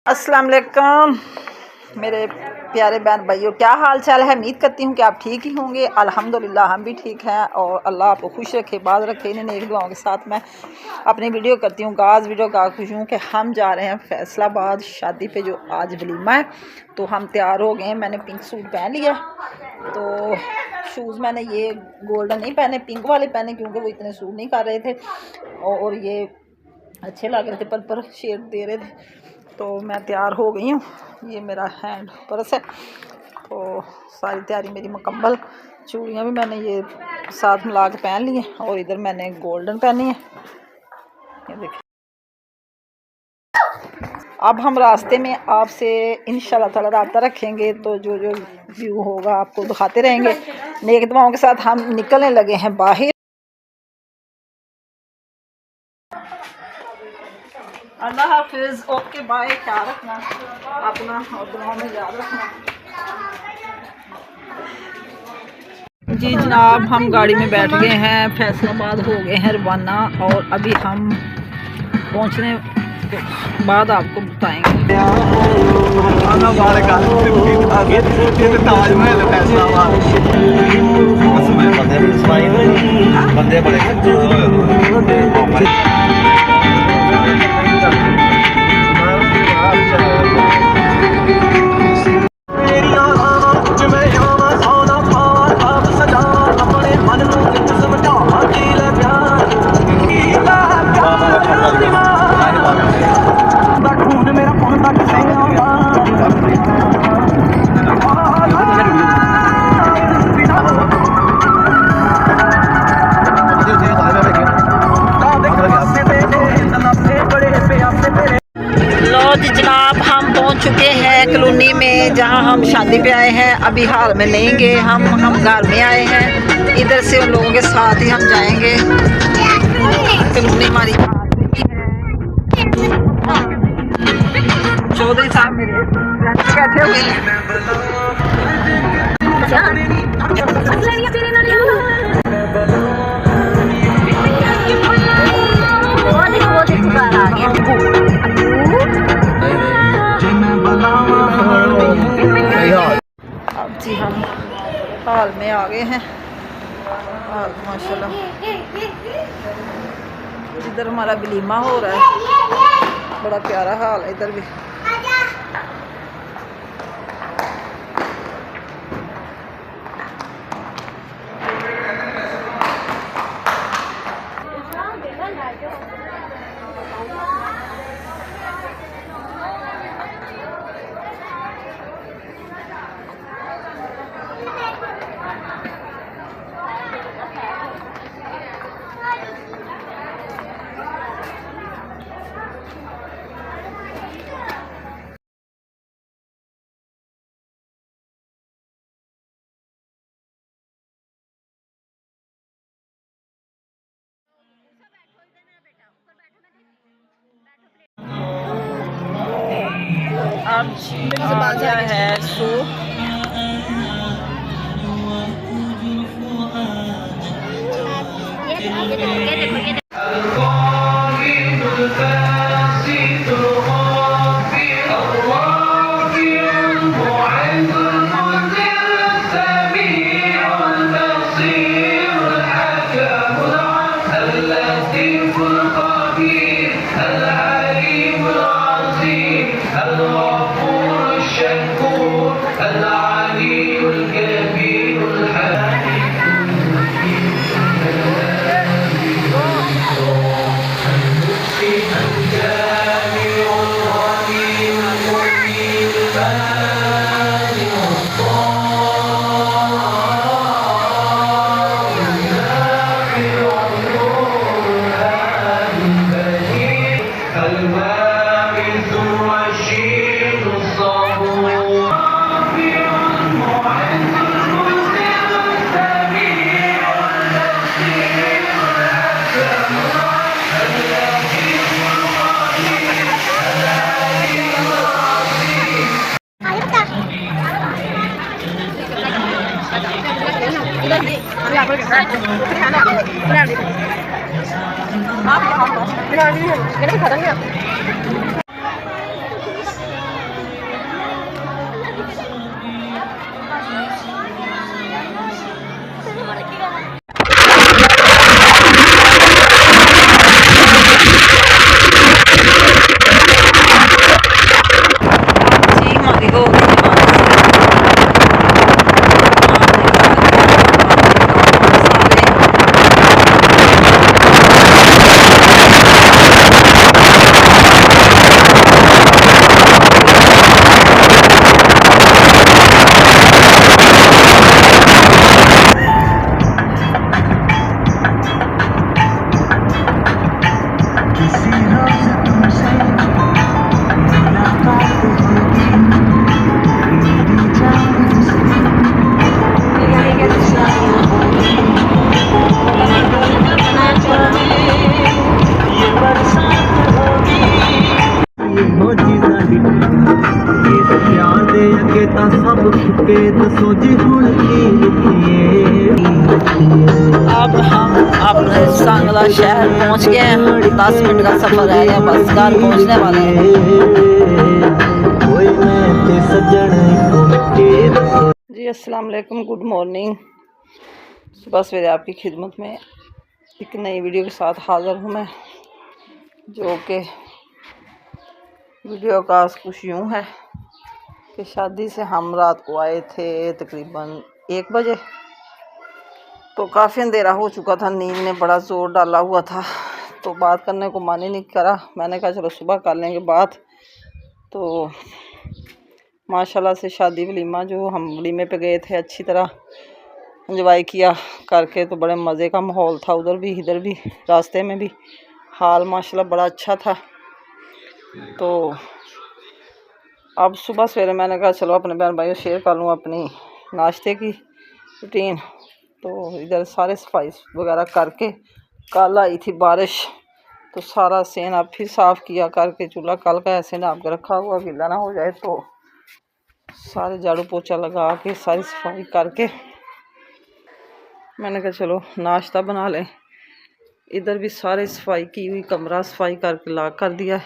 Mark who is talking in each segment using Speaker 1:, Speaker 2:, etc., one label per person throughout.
Speaker 1: अस्सलाम वालेकुम मेरे प्यारे बहन भाइयों, क्या हाल चाल है। उम्मीद करती हूँ कि आप ठीक ही होंगे। अल्हम्दुलिल्लाह हम भी ठीक हैं और अल्लाह आपको खुश रखे, बात रखे। इन्हें नेक दुआओं के साथ मैं अपनी वीडियो करती हूँ। आज वीडियो का खुश हूँ कि हम जा रहे हैं फैसलाबाद शादी पे, जो आज वलीमा है। तो हम तैयार हो गए हैं। मैंने पिंक सूट पहन लिया, तो शूज़ मैंने ये गोल्डन नहीं पहने, पिंक वाले पहने, क्योंकि वो इतने सूट नहीं कर रहे थे और ये अच्छे लग रहे थे, पर्पल शेड दे रहे थे। तो मैं तैयार हो गई हूँ। ये मेरा हैंड पर्स है, तो सारी तैयारी मेरी मुकम्मल। चूड़ियाँ भी मैंने ये साथ मिला के पहन ली हैं और इधर मैंने गोल्डन पहनी है। ये देखिए, अब हम रास्ते में आपसे इंशाल्लाह ताला रब्ता रखेंगे, तो जो जो व्यू होगा आपको दिखाते रहेंगे। नेक दुआओं के साथ हम निकलने लगे हैं बाहर। अल्लाह हाफिज़, ओके बाय, ख्याल रखना अपना और दुआओं में याद रखना। जी जनाब, हम गाड़ी में बैठ गए हैं, फैसलाबाद हो गए हैं रवाना और अभी हम पहुंचने के बाद आपको बताएंगे। बंदे बड़े जनाब, हम पहुंच चुके हैं कॉलोनी में जहां हम शादी पे आए हैं। अभी हाल में लेंगे हम घर में आए हैं। इधर से उन लोगों के साथ ही हम जाएंगे। कॉलोनी हमारी चौधरी साहब मेरे बैठे हुए हैं। अब जी हम हाल में आ गए हैं। हाल माशाल्लाह, इधर हमारा वलीमा हो रहा है, बड़ा प्यारा हाल है इधर भी। अब आ गया है सूप।
Speaker 2: तेरे अगे ता सब चुके दसो जी हुण की लिखिए।
Speaker 1: अब हम अपने सांगला शहर पहुंच गए हैं। 10 मिनट का सफ़र रह गया, बस घर पहुंचने वाले हैं। जी अस्सलाम वालेकुम, गुड मॉर्निंग। सुबह सवेरे आपकी खिदमत में एक नई वीडियो के साथ हाज़िर हूँ मैं, जो कि वीडियो का कुछ यूँ है कि शादी से हम रात को आए थे तकरीबन 1 बजे, तो काफ़ी अंधेरा हो चुका था, नींद ने बड़ा ज़ोर डाला हुआ था, तो बात करने को मन ही नहीं करा। मैंने कहा चलो सुबह कर लेंगे बात। तो माशाल्लाह से शादी वलीमा जो हम वलीमे पे गए थे अच्छी तरह एंजॉय किया करके, तो बड़े मज़े का माहौल था, उधर भी इधर भी, रास्ते में भी हाल माशाल्लाह बड़ा अच्छा था। तो अब सुबह सवेरे मैंने कहा चलो अपने बहन भाइयों शेयर कर लूँ अपनी नाश्ते की रूटीन। तो इधर सारे सफाई वगैरह करके, कल आई थी बारिश तो सारा सेन अब फिर साफ़ किया करके, चूल्हा कल का ऐसे नाप के रखा हुआ गीला ना हो जाए, तो सारे झाड़ू पोछा लगा के सारी सफाई करके मैंने कहा चलो नाश्ता बना लें। इधर भी सारे सफाई की हुई, कमरा सफाई करके लॉक कर दिया है,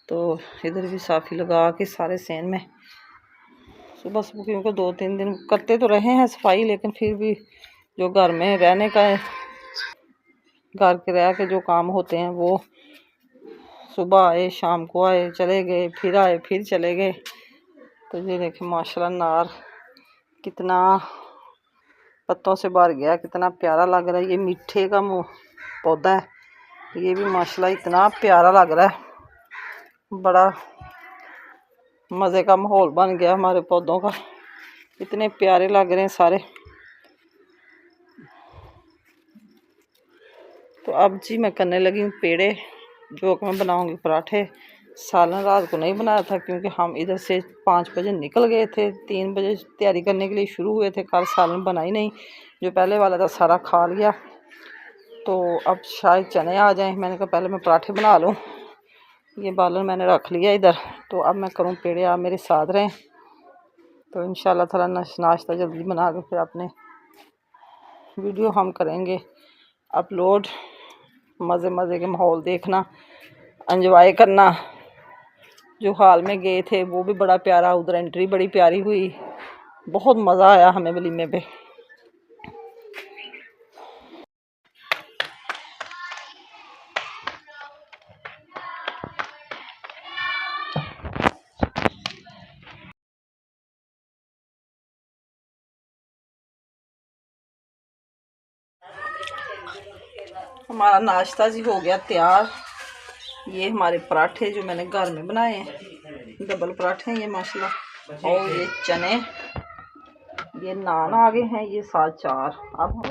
Speaker 1: तो इधर भी साफ़ी लगा के सारे सेन में सुबह सुबह, क्योंकि 2-3 दिन करते तो रहे हैं सफाई, लेकिन फिर भी जो घर में रहने का है, घर के रह के जो काम होते हैं वो सुबह आए शाम को आए चले गए, फिर आए फिर चले गए। तो ये देखें माशाल्लाह नार कितना पत्तों से भर गया, कितना प्यारा लग रहा है। ये मीठे का पौधा है, ये भी माशाल्लाह इतना प्यारा लग रहा है, बड़ा मज़े का माहौल बन गया हमारे पौधों का, इतने प्यारे लग रहे हैं सारे। तो अब जी मैं करने लगी हूँ पेड़े, जो कि मैं बनाऊँगी पराठे। सालन रात को नहीं बनाया था क्योंकि हम इधर से 5 बजे निकल गए थे, 3 बजे तैयारी करने के लिए शुरू हुए थे। कल सालन बनाई नहीं, जो पहले वाला था सारा खा लिया, तो अब शायद चने आ जाएं। मैंने कहा पहले मैं पराठे बना लूँ, ये बालन मैंने रख लिया इधर, तो अब मैं करूँ पेड़े। आप मेरे साथ रहें, तो इंशाल्लाह ताला नाश्ता जल्दी बना के फिर अपने वीडियो हम करेंगे अपलोड। मज़े मज़े के माहौल देखना, एंजॉय करना। जो हाल में गए थे वो भी बड़ा प्यारा, उधर एंट्री बड़ी प्यारी हुई, बहुत मज़ा आया हमें वलीमे पे। हमारा नाश्ता जी हो गया तैयार। ये हमारे पराठे जो मैंने घर में बनाए हैं, डबल पराठे हैं ये माशाल्लाह, और ये चने, ये नान आ गए हैं, ये साथ चार। अब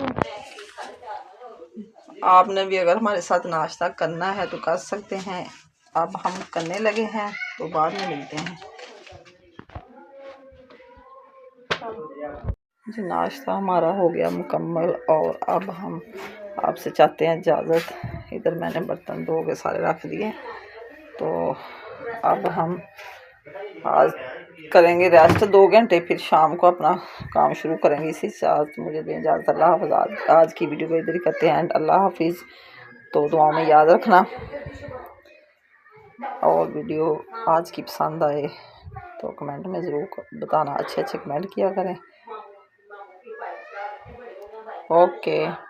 Speaker 1: आपने भी अगर हमारे साथ नाश्ता करना है तो कर सकते हैं। अब हम करने लगे हैं, तो बाद में मिलते हैं जी। नाश्ता हमारा हो गया मुकम्मल, और अब हम आपसे चाहते हैं इजाज़त। इधर मैंने बर्तन धो के सारे रख दिए, तो अब हम आज करेंगे रेस्ट 2 घंटे, फिर शाम को अपना काम शुरू करेंगे। इसी साथ मुझे दें इजाज़त। अल्लाह हाफ़िज़। आज की वीडियो को इधर ही करते हैं, अल्लाह हाफ़िज़। तो दुआ में याद रखना, और वीडियो आज की पसंद आए तो कमेंट में ज़रूर बताना, अच्छे अच्छे कमेंट किया करें। ओके।